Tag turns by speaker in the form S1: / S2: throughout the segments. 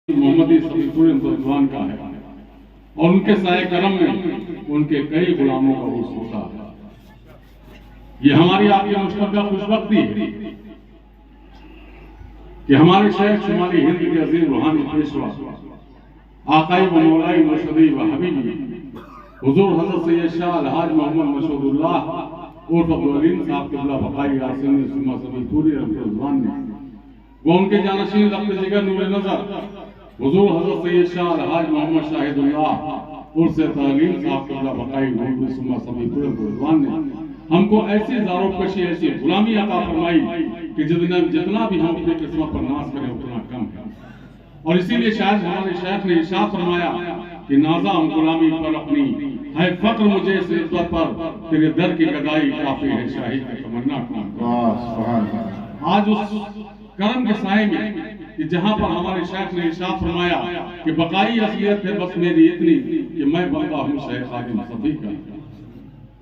S1: मोहम्मदी सफीपुर हिंदुस्तान का है और उनके साए करम में उनके कई गुलामों का उर्स होता है। ये हमारी आपकी मुश्तरका खुशबख्ती है कि हमारे शेख शुमाली हिंद के अजीम रूहानी पेशवा आकाई व मौलाई मुर्शदी व हबीबी हुजूर हज़रत सैयद शाह अलहाज मोहम्मद मशहूदुल्लाह उर्फ अब्दुल साहब क़िबला बक़ाई आसिम सुमा सफीपुरी रहमतुल्लाह ने वो उनके जानशीन रब्त जिगर नूर नजर हुजूर हज़रत सैयद शाह अलहाज मोहम्मद शाहिदुल्लाह उर्स तालीम साहब क़िबला बक़ाई नूर सुमा सफीपुरी रहमतुल्लाह ने हमको ऐसी ज़ारोकशी ऐसी गुलामी अता फरमाई कि जितना भी हम अपनी किस्मत पर नाज करें उतना कम है। और इसीलिए शायद हमारे शेख ने इरशाद फरमाया कि नाज़ा हम गुलामी पर अपनी है फक्र मुझे इस इज्जत पर तेरे दर की गदाई काफी है शाही की तमन्ना का। आज उस करम के साए में कि जहां पर हमारे शेख ने इरशाद फरमाया कि बकाई असलियत है बस मेरी इतनी कि मैं बनता हूँ शेख आदिम सफी का।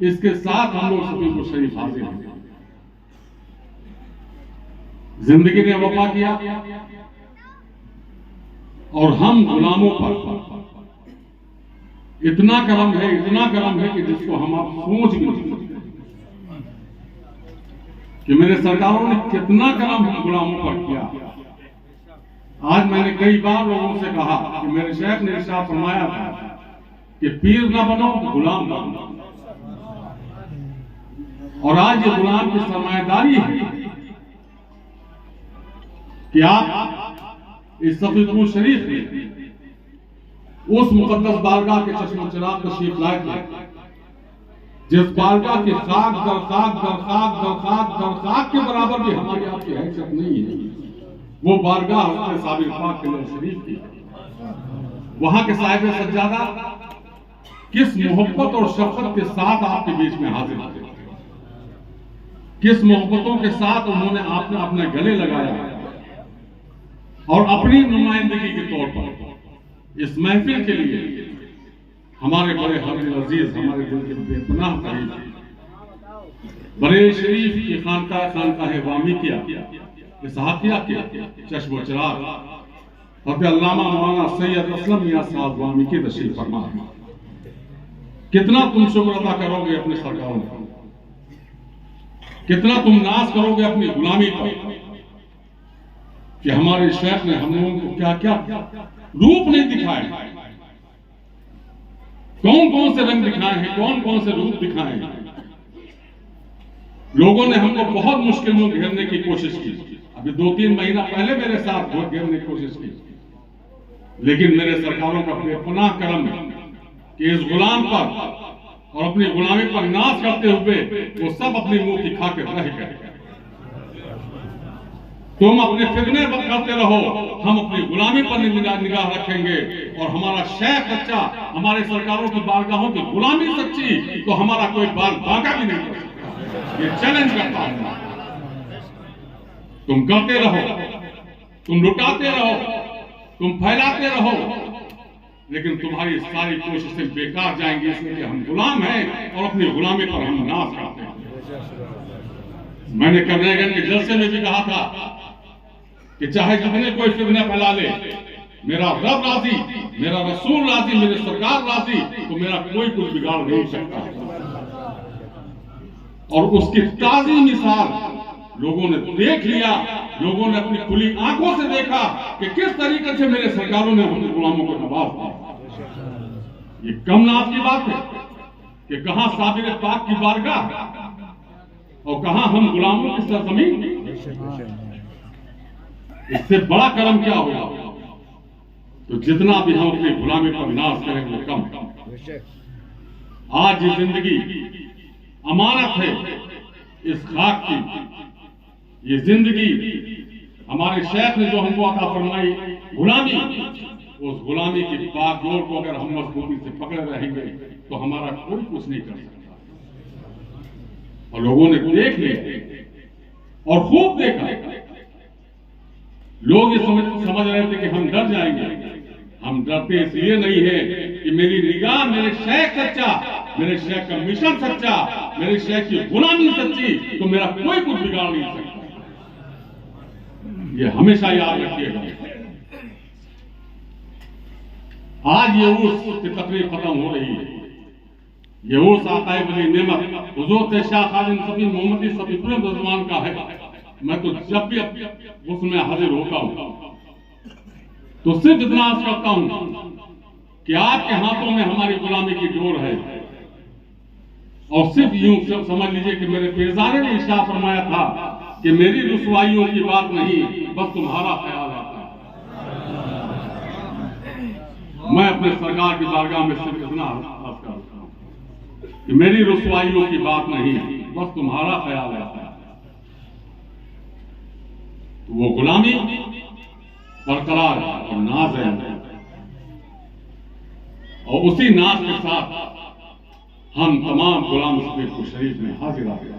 S1: इसके साथ हम लोग सफीपुर शरीफ हाजिर हैं। जिंदगी ने वफा किया और हम गुलामों पर इतना करम है कि जिसको हम आप सोच भी नहीं सकते कि मेरे सरकारों ने कितना करम हम गुलामों पर किया। आज मैंने कई बार लोगों से कहा कि मेरे शेख ने इरशाद फरमाया था कि पीर ना बनो गुलाम बनो, और आज ये गुलाम की सरमायादारी है कि आप इस सफीपुर शरीफ में उस मुकद्दस बारगाह के चश्मो चिराग तशरीफ लाए थे जिस बारगाह के खाक दर खाक दर खाक दर खाक दर खाक के बराबर भी हमारी आपकी हैसियत नहीं है। वो बारगाह हज़रत साबिर पाक के शरीफ की। वहां के साहिब सज्जादा किस मोहब्बत और शफकत के साथ आपके बीच में हाजिर थे, किस मोहब्बतों के साथ उन्होंने आपने अपने गले लगाया और अपनी नुमाइंदगी के तौर पर इस महफिल के लिए हमारे बड़े हरदिल अजीज हमारे दिल के बेपनाह करीब बड़े शरीफ की खानकाह वामी किया इसहाकिया के चश्मो चिराग हज़रत अल्लामा मौलाना सैयद असलम मियां साहब वामी की तशरीफ फरमा। कितना तुम शुक्र अदा करोगे अपने सरकारों का, कितना तुम नाज करोगे अपनी गुलामी पर कि हमारे शेख ने हम लोगों को क्या क्या रूप नहीं दिखाए, कौन कौन से रंग दिखाए हैं, कौन कौन से रूप दिखाए हैं। लोगों ने हमको बहुत मुश्किल में घेरने की कोशिश की। अभी 2-3 महीना पहले मेरे साथ घेरने की कोशिश की, लेकिन मेरे सरकारों का बेपनाह करम है कि इस गुलाम पर और अपनी गुलामी पर नाज करते हुए वो सब अपनी मुंह की खा के रह गए। तुम अपने फितने करते रहो, हम अपनी गुलामी पर निगाह रखेंगे और हमारा शेख सच्चा, हमारे सरकारों की बारगाहों की गुलामी सच्ची, तो हमारा कोई बाल बांका भी नहीं कर सकता। ये चैलेंज करता हूं। तुम करते रहो, तुम लुटाते रहो, तुम फैलाते रहो, लेकिन तुम्हारी सारी कोशिशें बेकार जाएंगी, इसलिए हम गुलाम हैं और अपनी गुलामी पर हम नाज करते हैं। मैंने कर्नेगन के जलसे में भी कहा था कि चाहे जितने कोई फितने फैला ले, मेरा रब राजी, मेरा रसूल राजी, मेरे सरकार राजी, तो मेरा कोई कुछ बिगाड़ नहीं सकता। और उसकी ताजी मिसाल लोगों ने देख लिया, लोगों ने अपनी खुली आंखों से देखा कि किस तरीके से मेरे सरकारों ने अपने गुलामों को नवाज किया। ये कम नाज की बात है कि कहां साबिर पाक की बारगाह और कहां हम गुलामों की सरजमीन। इससे बड़ा करम क्या होगा। तो जितना भी हम अपनी गुलामी पर नाज करें वो कम। आज ये जिंदगी अमानत है इस खाक की, ये जिंदगी हमारे शेख ने जो हमको अता फरमाई गुलामी, उस गुलामी की बागडोर को अगर हम मजबूती से पकड़े रहेंगे तो हमारा कोई कुछ नहीं कर सकता। और लोगों ने देख लिया और खूब देखा। लोग ये समझ रहे थे कि हम डर जाएंगे। हम डरते इसलिए नहीं है कि मेरी निगाह मेरे शेख सच्चा, मेरे शेख का मिशन सच्चा, मेरे शेख की गुलामी सच्ची, तो मेरा कोई कुछ बिगाड़ नहीं सकता। ये हमेशा याद रखिएगा। आज ये उर्स की तकरीब खत्म हो रही है। ये उर्स आकाए बली नेमत हुजूर शाह खादिम सफी मोहम्मदी सफी रज़वान का है। मैं तो जब भी उसमें हाजिर होता हूँ तो सिर्फ इतना अर्ज करता हूँ कि आपके हाथों में हमारी गुलामी की डोर है। और सिर्फ यूं समझ लीजिए कि मेरे पेजारे ने इशारा फरमाया था कि मेरी रुसवाइयों की बात नहीं, बस तुम्हारा ख्याल आता है। मैं अपने सरकार की बारगाह में सिर्फ इतना अर्ज करता हूं कि मेरी रुसवाइयों की बात नहीं, बस तुम्हारा ख्याल आता है। तो वो गुलामी बरकरार है और नाज है, और उसी नाज के साथ हम तमाम गुलाम सफीपुर शरीफ में हाजिर आ गए।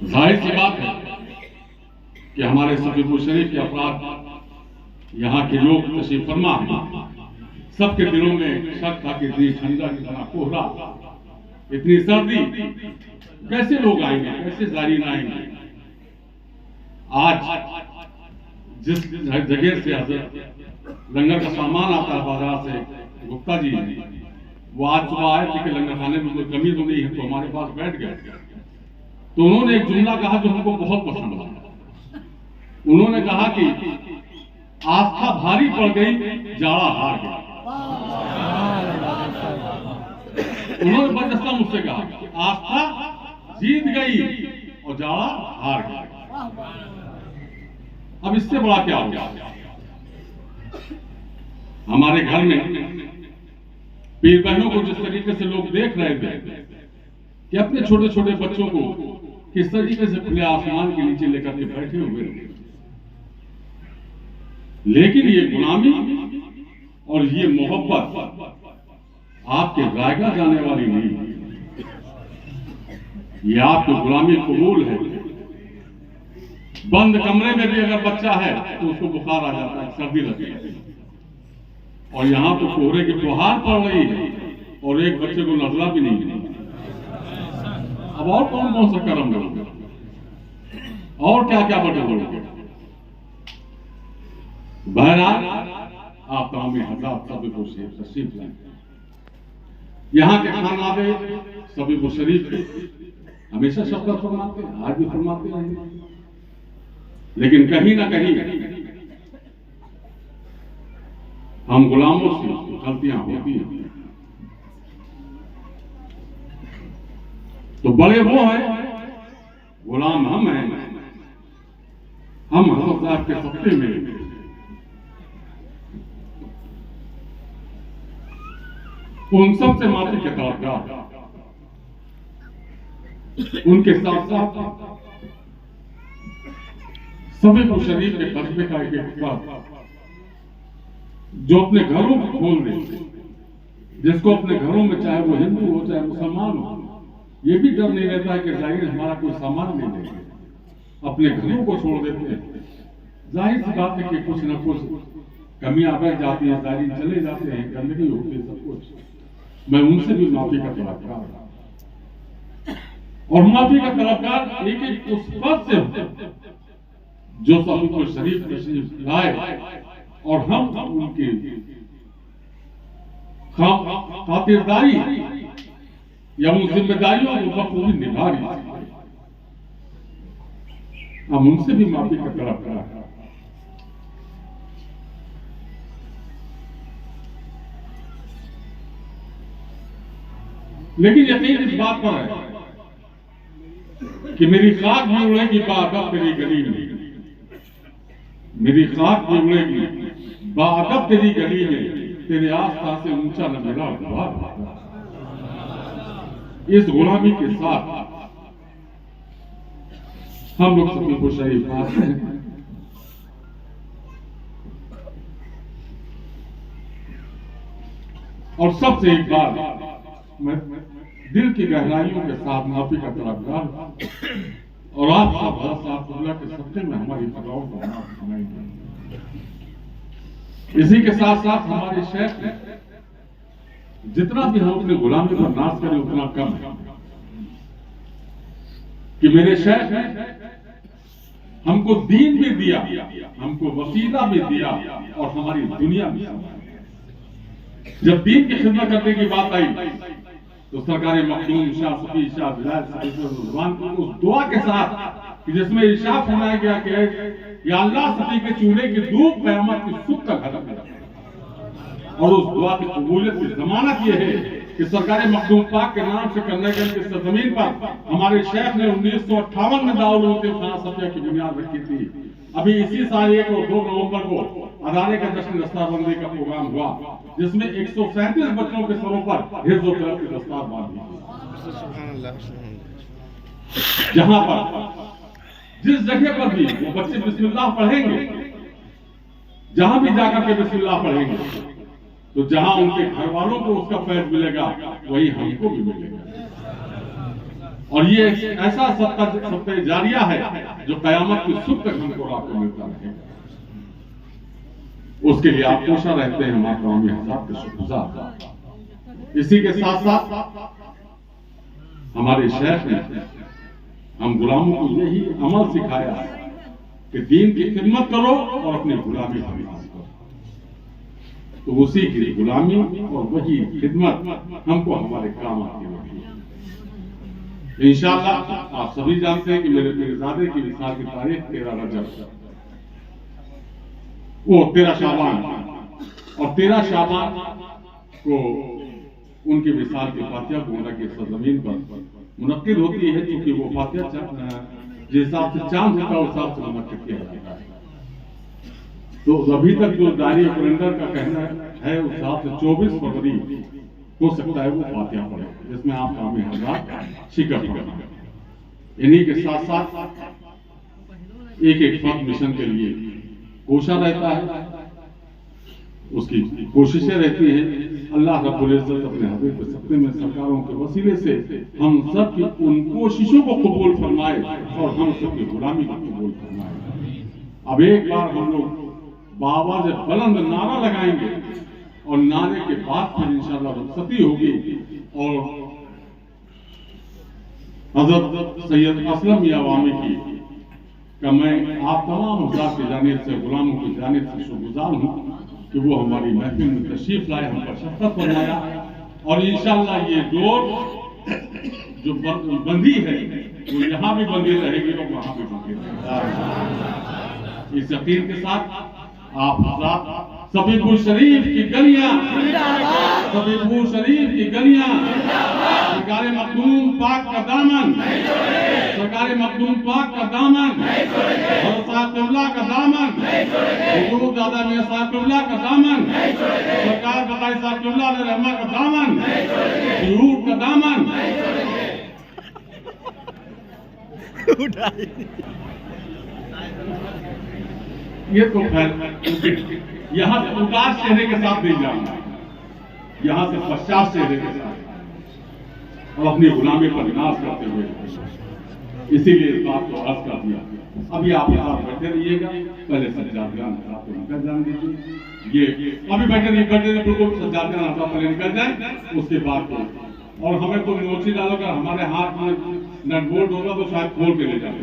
S1: जाहिर सी बात है कि हमारे सफीपुर शरीफ के अफराद यहाँ के लोग तशरीफ फरमा है। सबके दिलों में शक था कि इतनी ठंडा, इतना कोहरा, इतनी सर्दी, कैसे लोग आएंगे, कैसे जारीन आएंगे। आज जिस जगह से लंगर का सामान आता है बाजार से, गुप्ता जी वो आज सुबह आए थे कि लंगर खाने में कोई कमी तो नहीं है, तो हमारे पास बैठ गए। तो उन्होंने एक जुमला कहा जो हमको बहुत पसंद आया। उन्होंने कहा कि आस्था भारी पड़ गई, जाड़ा हार गया। उन्होंने बदस्ता मुझसे कहा आस्था जीत गई और जाड़ा हार गया। अब इससे बड़ा क्या होगा। हमारे घर में पीर बहनों को जिस तरीके से लोग देख रहे थे कि अपने छोटे छोटे बच्चों को किस तरीके से खुले आसमान के नीचे लेकर के बैठे हुए थे, लेकिन ये गुलामी और ये मोहब्बत आपके गायगा जाने वाली नहीं है। ये आपकी गुलामी कबूल है। बंद कमरे में भी अगर बच्चा है तो उसको बुखार आ जाता है, सर्दी लगती है, और यहां तो कोहरे की फुहार पड़ रही है और एक बच्चे को नजला भी नहीं है। अब और कौन कौन सा कर्म करोगे और क्या क्या बटे बोलोगे। बहरहाल आप तमाम हज़रात सभी को तशरीफ लाएं। यहाँ के खाना पे सभी को शरीफ हमेशा शफ़क़त फरमाते हैं, आज भी फरमाते हैं, लेकिन कहीं ना कहीं हम गुलामों से गलतियां होती हैं। तो बड़े वो हैं, गुलाम हम हैं। हम हज़रत साहब के सत्ते में उन सब से माफी के तरफदार, उनके साथ साथ सभी को शरीफ के कस्बे का एक हिस्सा जो अपने घरों को खोल दे, जिसको अपने घरों में चाहे वो हिंदू हो चाहे मुसलमान हो, ये भी डर नहीं रहता है कि जाहिर हमारा कोई सामान नहीं देंगे, अपने घरों को छोड़ देते हैं। जाहिर सी बात है कि कुछ ना कुछ कमियां रह जाती हैं, जाहिर चले जाते हैं, गंदगी होती है, सब कुछ। मैं उनसे भी माफी का तलबगार, और माफी का तलबगार एक एक उस पद से हो जो सबको शरीफ तशरीफ लाए, और हम उनकी खातिरदारी या उन जिम्मेदारियों को बखूबी निभा रही है। हम उनसे भी माफी का तलबगार हैं। लेकिन यकीन इस बात पर है कि मेरी खाक भी उड़ेगी बाअदब तेरी गली में, मेरी खाक भी उड़ेगी बाअदब तेरी गली में, तेरे आस्था से ऊंचा न मेरा द्वार। इस गुलामी के साथ हम लोग सभी को शरीफ आते हैं। और सबसे एक बार मैं दिल की गहराइयों के साथ माफी का तलबगार, और आप सब साहब के सत्ते में हमारी फतवाओं को माफ सुनाएंगे। इसी के साथ साथ हमारे शेख ने जितना भी हम अपने गुलामी पर नाश करें उतना कम है, कि मेरे शेख हमको दीन भी दिया, हमको वसीला भी दिया और हमारी दुनिया भी। जब दीन की खिदमत करने की बात आई तो सरकार मखदूम शाह सफी शाह बिलाल को उस दुआ के साथ जिसमें इरशाद फरमाया गया कि या अल्लाह सफी के चूल्हे की धूप क़यामत की सुख तक हटा कर, और उस दुआ की कबूलियत की जमानत यह है कि सरकार मखदूम पाक के नाम से करने गए की सरजमीन पर हमारे शेख ने 1958 में दारुल उलूम खाना सफिया की बुनियाद रखी थी। अभी इसी साल 1 और 2 नवंबर को अदारे का जश्न दस्तारबंदी का प्रोग्राम हुआ जिसमें 137 बच्चों के सरों पर हिफ्ज़ व क़िराअत की दस्तार बांधी। जहां पर जिस जगह पर भी वो बच्चे बिस्मिल्लाह पढ़ेंगे, जहां भी जाकर के बिस्मिल्लाह पढ़ेंगे, तो जहां उनके घर वालों को उसका फैज़ मिलेगा वही हमको भी मिलेगा। और ये ऐसा सदका जारिया है जो क़यामत की सुबह तक हमको रात को मिलता रहेगा। उसके लिए आप कोशा रहते हैं हमारे गाँव में हज़ार के शुक्रगुज़ार। इसी के साथ साथ हमारे शेख ने हम गुलामों को यही अमल सिखाया कि दीन की खिदमत करो और अपनी गुलामी हमें करो। तो उसी की गुलामी और वही खिदमत हमको हमारे काम आती है। इंशाअल्लाह आप सभी जानते हैं कि मेरे पीरजादे की विसाल की तारीख 13 रजब, वो 13 शाबान, और 13 शाबान को उनकी विसाल की फातिहा गोंडा की सरजमीन पर मुनक्किद होती है, क्योंकि वो फातिहा जिस हिसाब से चांद होता है उस हिसाब से मुनक्किद किया जाता है। तो अभी तक जो डायरी कैलेंडर का कहना है उस हिसाब से 24 फरवरी हो सकता है वो फातिहा पढ़े, जिसमें आप हमें हज़रात शिकत पढ़ें। इन्हीं के साथ साथ एक फर्द मिशन के लिए कोशा रहता है, उसकी कोशिशें रहती हैं। अल्लाह रब्बुल इज्जत अपने हबीब के सपने में सरकारों के वसीले से हम सब की उन कोशिशों को कबूल फरमाए और हम सब की गुलामी को कबूल फरमाए। अब एक बार हम लोग बाआवाज़ बुलंद नारा लगाएंगे और नारे के बाद फिर इंशाअल्लाह रुखसती होगी और हज़रत सैयद असलम यावामी की का मैं आप तमाम हज़रात की जानिब से, गुलामों की जानिब से शुक्रगुज़ार हूँ कि वो हमारी महफिल में तशरीफ लाए, हम पर शफ़क़त फरमाया। और इंशाअल्लाह ये डोर जो बंदी है वो यहाँ भी बंदी रहेगी और वहाँ भी बंदी रहेगी। इस यकीन के साथ आप हज़रात सफीपुर शरीफ की गलियां, सफीपुर शरीफ की गलियां, सरकार मखदूम पाक का दामन, सरकार मखदूम पाक का दामन, और साहब क़िबला का दामन, हुजूर दादा मियां साहब क़िबला का दामन, सरकार बकाई साहब क़िबला अलैहि रहमा का दामन, ज़रूर का दामन ये तो खैर यहाँ से उदास चेहरे के साथ नहीं जाना, यहाँ से पश्चात चेहरे के साथ और अपनी गुलामी पर नाज करते हुए, इसीलिए इस बात को अर्ज कर दिया। अभी आप यहाँ बैठे रहिएगा, पहले सज्जाद खान साहब को निकल जाने दीजिए। ये अभी बैठे नहीं बिल्कुल सज्जाद खान साहब पहले निकल जाए, उसके बाद और हमें तो नोची डालोगे, हमारे हाथ में नट बोल्ट होगा तो शायद खोल के ले जाए।